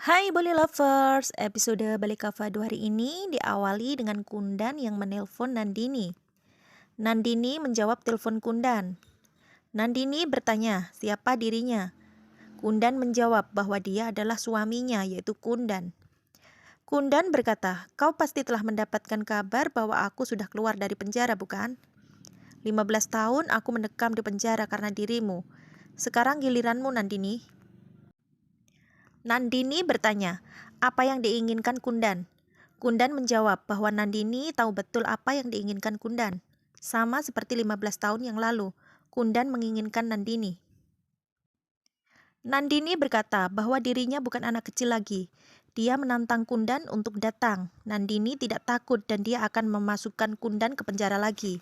Hai Bolly Lovers, episode Balik Kavado hari ini diawali dengan Kundan yang menelpon Nandini. Nandini menjawab telepon Kundan. Nandini bertanya siapa dirinya. Kundan menjawab bahwa dia adalah suaminya yaitu Kundan. Kundan berkata, kau pasti telah mendapatkan kabar bahwa aku sudah keluar dari penjara bukan? 15 tahun aku mendekam di penjara karena dirimu. Sekarang giliranmu Nandini. Nandini bertanya, apa yang diinginkan Kundan? Kundan menjawab bahwa Nandini tahu betul apa yang diinginkan Kundan. Sama seperti 15 tahun yang lalu, Kundan menginginkan Nandini. Nandini berkata bahwa dirinya bukan anak kecil lagi. Dia menantang Kundan untuk datang. Nandini tidak takut dan dia akan memasukkan Kundan ke penjara lagi.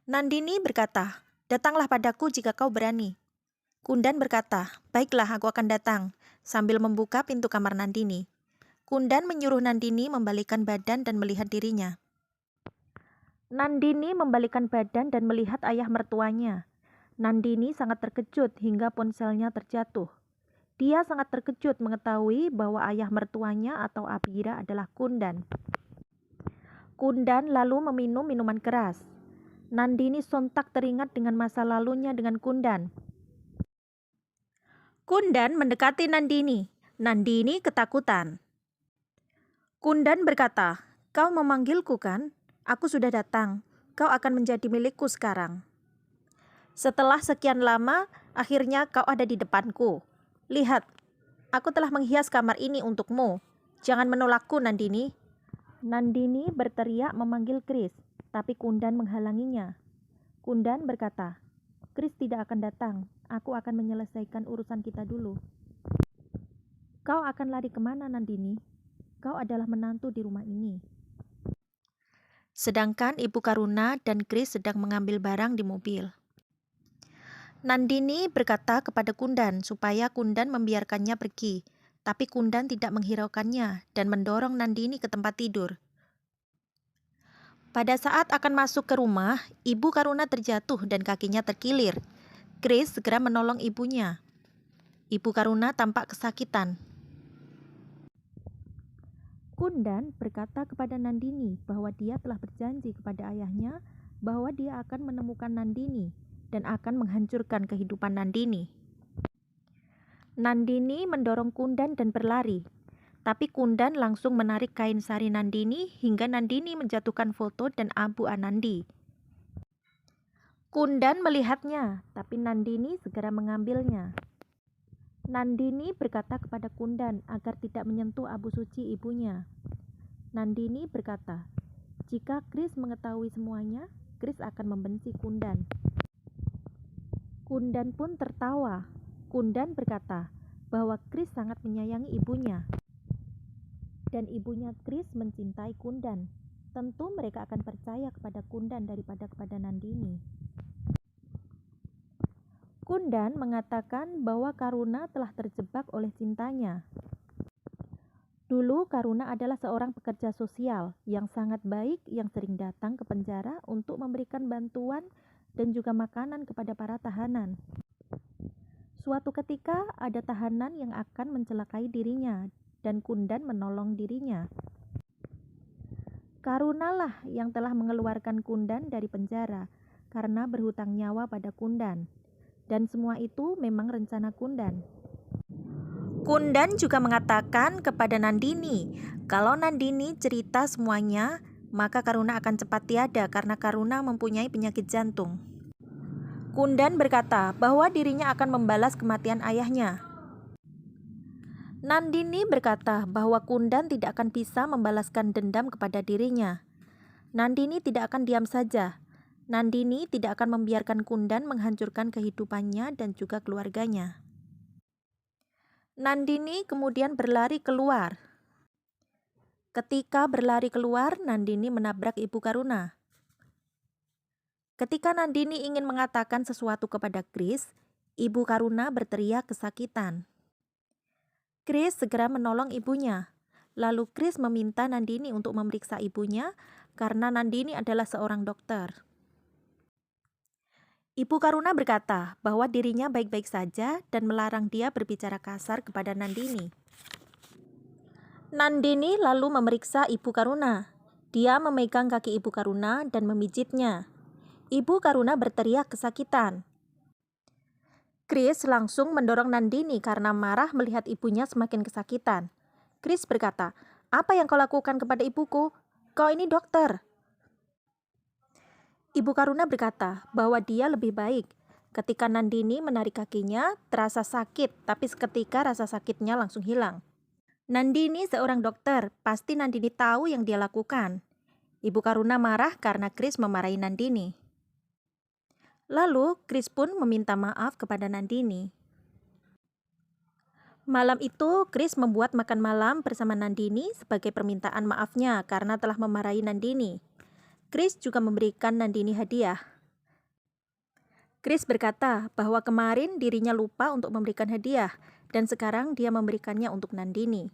Nandini berkata, datanglah padaku jika kau berani. Kundan berkata, baiklah aku akan datang, sambil membuka pintu kamar Nandini. Kundan menyuruh Nandini membalikkan badan dan melihat dirinya. Nandini membalikkan badan dan melihat ayah mertuanya. Nandini sangat terkejut hingga ponselnya terjatuh. Dia sangat terkejut mengetahui bahwa ayah mertuanya atau Abira adalah Kundan. Kundan lalu meminum minuman keras. Nandini sontak teringat dengan masa lalunya dengan Kundan. Kundan mendekati Nandini. Nandini ketakutan. Kundan berkata, kau memanggilku kan? Aku sudah datang. Kau akan menjadi milikku sekarang. Setelah sekian lama, akhirnya kau ada di depanku. Lihat, aku telah menghias kamar ini untukmu. Jangan menolakku, Nandini. Nandini berteriak memanggil Kris, tapi Kundan menghalanginya. Kundan berkata, Kris tidak akan datang. Aku akan menyelesaikan urusan kita dulu. Kau akan lari kemana, Nandini? Kau adalah menantu di rumah ini. Sedangkan Ibu Karuna dan Kris sedang mengambil barang di mobil. Nandini berkata kepada Kundan supaya Kundan membiarkannya pergi, tapi Kundan tidak menghiraukannya dan mendorong Nandini ke tempat tidur. Pada saat akan masuk ke rumah, Ibu Karuna terjatuh dan kakinya terkilir. Kris segera menolong ibunya. Ibu Karuna tampak kesakitan. Kundan berkata kepada Nandini bahwa dia telah berjanji kepada ayahnya bahwa dia akan menemukan Nandini dan akan menghancurkan kehidupan Nandini. Nandini mendorong Kundan dan berlari, tapi Kundan langsung menarik kain sari Nandini hingga Nandini menjatuhkan foto dan abu Anandi. Kundan melihatnya, tapi Nandini segera mengambilnya. Nandini berkata kepada Kundan agar tidak menyentuh abu suci ibunya. Nandini berkata, jika Kris mengetahui semuanya, Kris akan membenci Kundan. Kundan pun tertawa. Kundan berkata bahwa Kris sangat menyayangi ibunya. Dan ibunya Kris mencintai Kundan. Tentu mereka akan percaya kepada Kundan daripada kepada Nandini. Kundan mengatakan bahwa Karuna telah terjebak oleh cintanya. Dulu Karuna adalah seorang pekerja sosial yang sangat baik yang sering datang ke penjara untuk memberikan bantuan dan juga makanan kepada para tahanan. Suatu ketika ada tahanan yang akan mencelakai dirinya dan Kundan menolong dirinya. Karunalah yang telah mengeluarkan Kundan dari penjara karena berhutang nyawa pada Kundan. Dan semua itu memang rencana Kundan. Kundan juga mengatakan kepada Nandini, kalau Nandini cerita semuanya, maka Karuna akan cepat tiada karena Karuna mempunyai penyakit jantung. Kundan berkata bahwa dirinya akan membalas kematian ayahnya. Nandini berkata bahwa Kundan tidak akan bisa membalaskan dendam kepada dirinya. Nandini tidak akan diam saja. Nandini tidak akan membiarkan Kundan menghancurkan kehidupannya dan juga keluarganya. Nandini kemudian berlari keluar. Ketika berlari keluar, Nandini menabrak Ibu Karuna. Ketika Nandini ingin mengatakan sesuatu kepada Kris, Ibu Karuna berteriak kesakitan. Kris segera menolong ibunya. Lalu Kris meminta Nandini untuk memeriksa ibunya karena Nandini adalah seorang dokter. Ibu Karuna berkata bahwa dirinya baik-baik saja dan melarang dia berbicara kasar kepada Nandini. Nandini lalu memeriksa Ibu Karuna. Dia memegang kaki Ibu Karuna dan memijitnya. Ibu Karuna berteriak kesakitan. Chris langsung mendorong Nandini karena marah melihat ibunya semakin kesakitan. Chris berkata, "Apa yang kau lakukan kepada ibuku? Kau ini dokter." Ibu Karuna berkata bahwa dia lebih baik. Ketika Nandini menarik kakinya, terasa sakit, tapi seketika rasa sakitnya langsung hilang. Nandini seorang dokter, pasti Nandini tahu yang dia lakukan. Ibu Karuna marah karena Chris memarahi Nandini. Lalu Chris pun meminta maaf kepada Nandini. Malam itu, Chris membuat makan malam bersama Nandini sebagai permintaan maafnya karena telah memarahi Nandini. Chris juga memberikan Nandini hadiah. Chris berkata bahwa kemarin dirinya lupa untuk memberikan hadiah dan sekarang dia memberikannya untuk Nandini.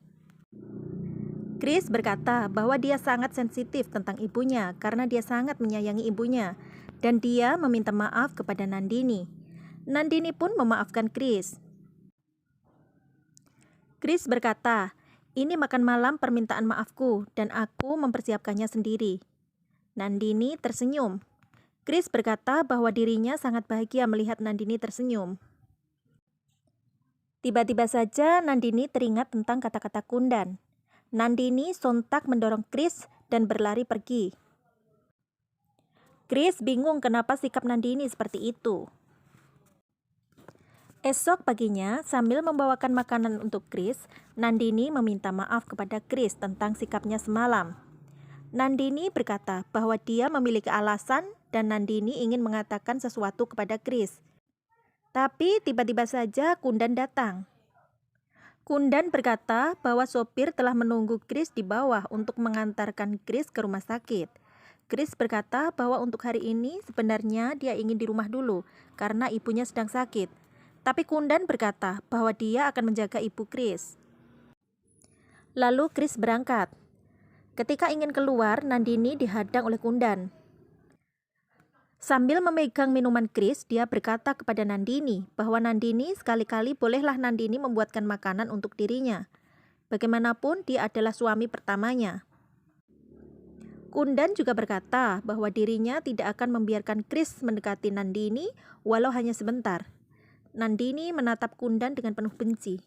Chris berkata bahwa dia sangat sensitif tentang ibunya karena dia sangat menyayangi ibunya dan dia meminta maaf kepada Nandini. Nandini pun memaafkan Chris. Chris berkata, "Ini makan malam permintaan maafku dan aku mempersiapkannya sendiri." Nandini tersenyum. Chris berkata bahwa dirinya sangat bahagia melihat Nandini tersenyum. Tiba-tiba saja Nandini teringat tentang kata-kata Kundan. Nandini sontak mendorong Chris dan berlari pergi. Chris bingung kenapa sikap Nandini seperti itu. Esok paginya, sambil membawakan makanan untuk Chris, Nandini meminta maaf kepada Chris tentang sikapnya semalam. Nandini berkata bahwa dia memiliki alasan dan Nandini ingin mengatakan sesuatu kepada Chris. Tapi tiba-tiba saja Kundan datang. Kundan berkata bahwa sopir telah menunggu Chris di bawah untuk mengantarkan Chris ke rumah sakit. Chris berkata bahwa untuk hari ini sebenarnya dia ingin di rumah dulu karena ibunya sedang sakit. Tapi Kundan berkata bahwa dia akan menjaga ibu Chris. Lalu Chris berangkat. Ketika ingin keluar, Nandini dihadang oleh Kundan. Sambil memegang minuman Chris, dia berkata kepada Nandini bahwa Nandini sekali-kali bolehlah Nandini membuatkan makanan untuk dirinya. Bagaimanapun dia adalah suami pertamanya. Kundan juga berkata bahwa dirinya tidak akan membiarkan Chris mendekati Nandini walau hanya sebentar. Nandini menatap Kundan dengan penuh benci.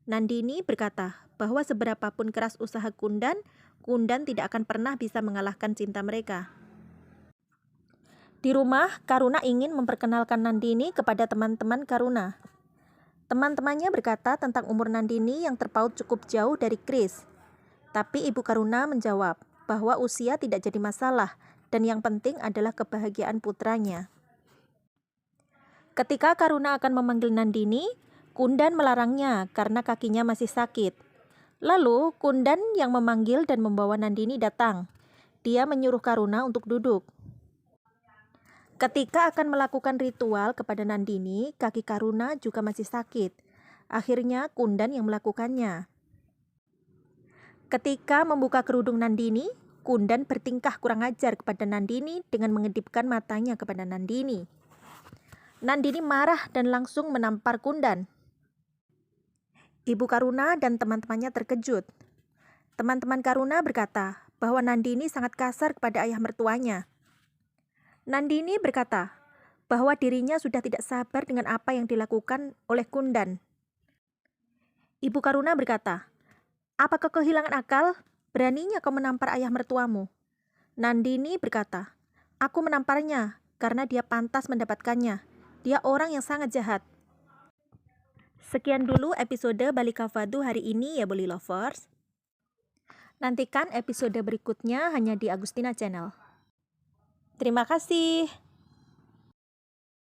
Nandini berkata bahwa seberapapun keras usaha Kundan, Kundan tidak akan pernah bisa mengalahkan cinta mereka. Di rumah, Karuna ingin memperkenalkan Nandini kepada teman-teman Karuna. Teman-temannya berkata tentang umur Nandini yang terpaut cukup jauh dari Chris. Tapi Ibu Karuna menjawab bahwa usia tidak jadi masalah dan yang penting adalah kebahagiaan putranya. Ketika Karuna akan memanggil Nandini, Kundan melarangnya karena kakinya masih sakit. Lalu Kundan yang memanggil dan membawa Nandini datang. Dia menyuruh Karuna untuk duduk. Ketika akan melakukan ritual kepada Nandini, kaki Karuna juga masih sakit. Akhirnya Kundan yang melakukannya. Ketika membuka kerudung Nandini, Kundan bertingkah kurang ajar kepada Nandini dengan mengedipkan matanya kepada Nandini. Nandini marah dan langsung menampar Kundan. Ibu Karuna dan teman-temannya terkejut. Teman-teman Karuna berkata bahwa Nandini sangat kasar kepada ayah mertuanya. Nandini berkata bahwa dirinya sudah tidak sabar dengan apa yang dilakukan oleh Kundan. Ibu Karuna berkata, "Apa kau kehilangan akal? Beraninya kau menampar ayah mertuamu?" Nandini berkata, "Aku menamparnya karena dia pantas mendapatkannya. Dia orang yang sangat jahat." Sekian dulu episode Balika Fadu hari ini ya Bully Lovers. Nantikan episode berikutnya hanya di Agustina Channel. Terima kasih.